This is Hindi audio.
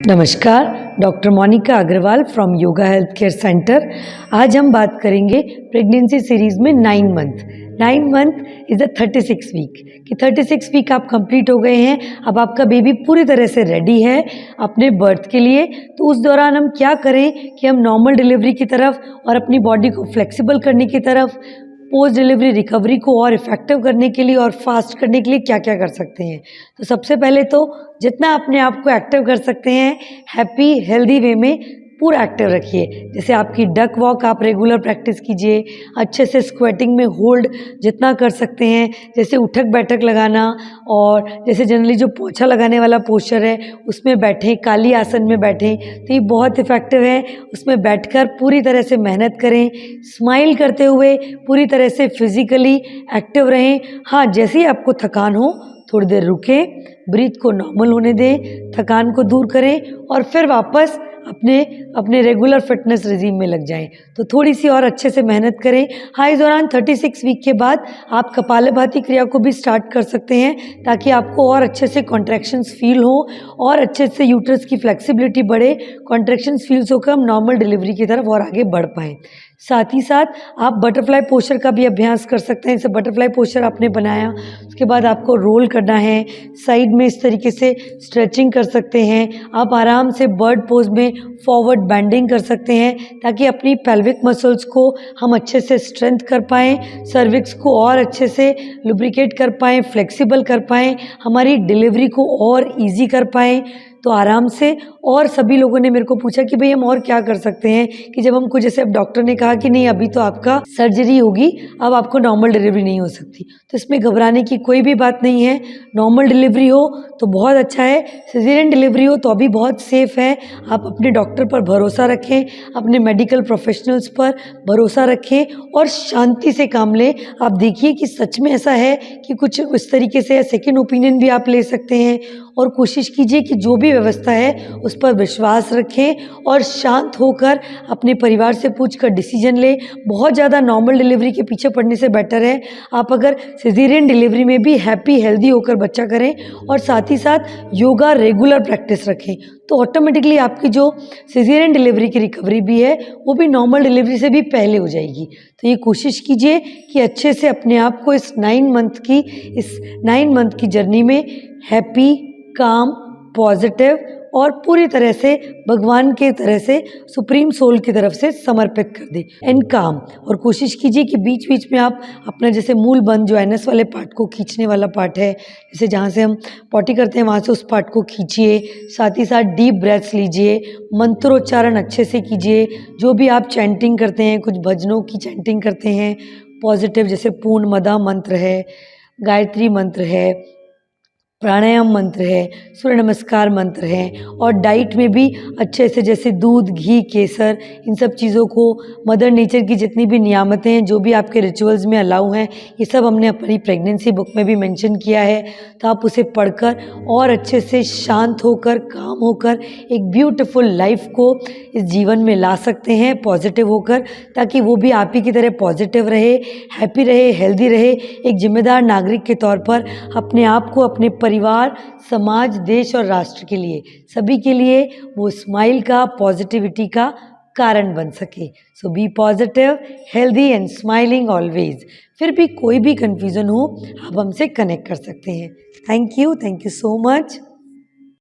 नमस्कार, doctor Monika Agarwal from yoga health care centre. आज हम बात करेंगे प्रेगनेंसी सीरीज़ में 9 month. 9 month is the 36 week कि 36 वीक आप कंप्लीट हो गए हैं। अब आपका बेबी पूरी तरह से रेडी है अपने बर्थ के लिए। तो उस दौरान हम क्या करें कि हम नॉर्मल डिलीवरी की तरफ और अपनी बॉडी को फ्लेक्सिबल करने की तरफ, पोस्ट डिलीवरी रिकवरी को और इफ़ेक्टिव करने के लिए और फास्ट करने के लिए क्या क्या कर सकते हैं। तो सबसे पहले तो जितना अपने आप को एक्टिव कर सकते हैं, हैप्पी हेल्दी वे में पूरा एक्टिव रखिए। जैसे आपकी डक वॉक आप रेगुलर प्रैक्टिस कीजिए, अच्छे से स्क्वेटिंग में होल्ड जितना कर सकते हैं, जैसे उठक बैठक लगाना, और जैसे जनरली जो पोछा लगाने वाला पोस्चर है उसमें बैठें, काली आसन में बैठें, तो ये बहुत इफ़ेक्टिव है। उसमें बैठकर पूरी तरह से मेहनत करें, स्माइल करते हुए पूरी तरह से फिज़िकली एक्टिव रहें। हाँ, जैसे ही आपको थकान हो थोड़ी देर रुकें, ब्रीथ को नॉर्मल होने दें, थकान को दूर करें और फिर वापस अपने रेगुलर फिटनेस रिजीम में लग जाएं। तो थोड़ी सी और अच्छे से मेहनत करें। हाँ, इस दौरान 36 वीक के बाद आप कपालभाति क्रिया को भी स्टार्ट कर सकते हैं, ताकि आपको और अच्छे से कॉन्ट्रैक्शंस फील हो और अच्छे से यूट्रस की फ्लेक्सिबिलिटी बढ़े, कॉन्ट्रैक्शंस फील्स होकर हम नॉर्मल डिलीवरी की तरफ और आगे बढ़ पाएँ। साथ ही साथ आप बटरफ्लाई पोस्चर का भी अभ्यास कर सकते हैं। जैसे बटरफ्लाई पोस्चर आपने बनाया, उसके बाद आपको रोल करना है, साइड में इस तरीके से स्ट्रेचिंग कर सकते हैं। आप आराम से बर्ड पोज में फॉरवर्ड बेंडिंग कर सकते हैं, ताकि अपनी पेल्विक मसल्स को हम अच्छे से स्ट्रेंथ कर पाएँ, सर्विक्स को और अच्छे से लुब्रिकेट कर पाएँ, फ्लेक्सिबल कर पाएँ, हमारी डिलीवरी को और ईजी कर पाएँ। तो आराम से। और सभी लोगों ने मेरे को पूछा कि भाई हम और क्या कर सकते हैं, कि जब हमको, जैसे अब डॉक्टर ने कहा कि नहीं अभी तो आपका सर्जरी होगी, अब आपको नॉर्मल डिलीवरी नहीं हो सकती, तो इसमें घबराने की कोई भी बात नहीं है। नॉर्मल डिलीवरी हो तो बहुत अच्छा है, सिजेरियन डिलीवरी हो तो अभी बहुत सेफ़ है। आप अपने डॉक्टर पर भरोसा रखें, अपने मेडिकल प्रोफेशनल्स पर भरोसा रखें और शांति से काम लें। आप देखिए कि सच में ऐसा है कि कुछ इस तरीके से सेकेंड ओपिनियन भी आप ले सकते हैं, और कोशिश कीजिए कि जो भी व्यवस्था है उस पर विश्वास रखें और शांत होकर अपने परिवार से पूछकर डिसीजन लें। बहुत ज़्यादा नॉर्मल डिलीवरी के पीछे पड़ने से बेटर है आप अगर सिजेरियन डिलीवरी में भी हैप्पी हेल्दी होकर बच्चा करें और साथ ही साथ योगा रेगुलर प्रैक्टिस रखें, तो ऑटोमेटिकली आपकी जो सिजेरियन डिलीवरी की रिकवरी भी है वो भी नॉर्मल डिलीवरी से भी पहले हो जाएगी। तो ये कोशिश कीजिए कि अच्छे से अपने आप को इस 9 मंथ की जर्नी में हैप्पी, काम, पॉजिटिव और पूरी तरह से भगवान के तरह से, सुप्रीम सोल की तरफ से समर्पित कर दें, एंड काम। और कोशिश कीजिए कि बीच बीच में आप अपना जैसे मूल बंध जो एनएस वाले पार्ट को खींचने वाला पार्ट है, जैसे जहाँ से हम पॉटी करते हैं वहाँ से उस पार्ट को खींचिए। साथ ही साथ डीप ब्रेथ्स लीजिए, मंत्रोच्चारण अच्छे से कीजिए। जो भी आप चैंटिंग करते हैं, कुछ भजनों की चैंटिंग करते हैं पॉजिटिव, जैसे पूर्ण मदा मंत्र है, गायत्री मंत्र है, प्राणायाम मंत्र है, सूर्य नमस्कार मंत्र है, और डाइट में भी अच्छे से जैसे दूध, घी, केसर, इन सब चीज़ों को, मदर नेचर की जितनी भी नियामतें हैं, जो भी आपके रिचुअल्स में अलाउ हैं, ये सब हमने अपनी प्रेगनेंसी बुक में भी मेंशन किया है। तो आप उसे पढ़कर और अच्छे से शांत होकर, काम होकर एक ब्यूटीफुल लाइफ को इस जीवन में ला सकते हैं पॉजिटिव होकर, ताकि वो भी आप ही की तरह पॉजिटिव रहे, हैप्पी रहे, हेल्दी रहे, एक जिम्मेदार नागरिक के तौर पर अपने आप को, अपने परिवार, समाज, देश और राष्ट्र के लिए, सभी के लिए वो स्माइल का, पॉजिटिविटी का कारण बन सके। So be positive, healthy and smiling always. फिर भी कोई भी कन्फ्यूज़न हो आप हमसे कनेक्ट कर सकते हैं। Thank you so much.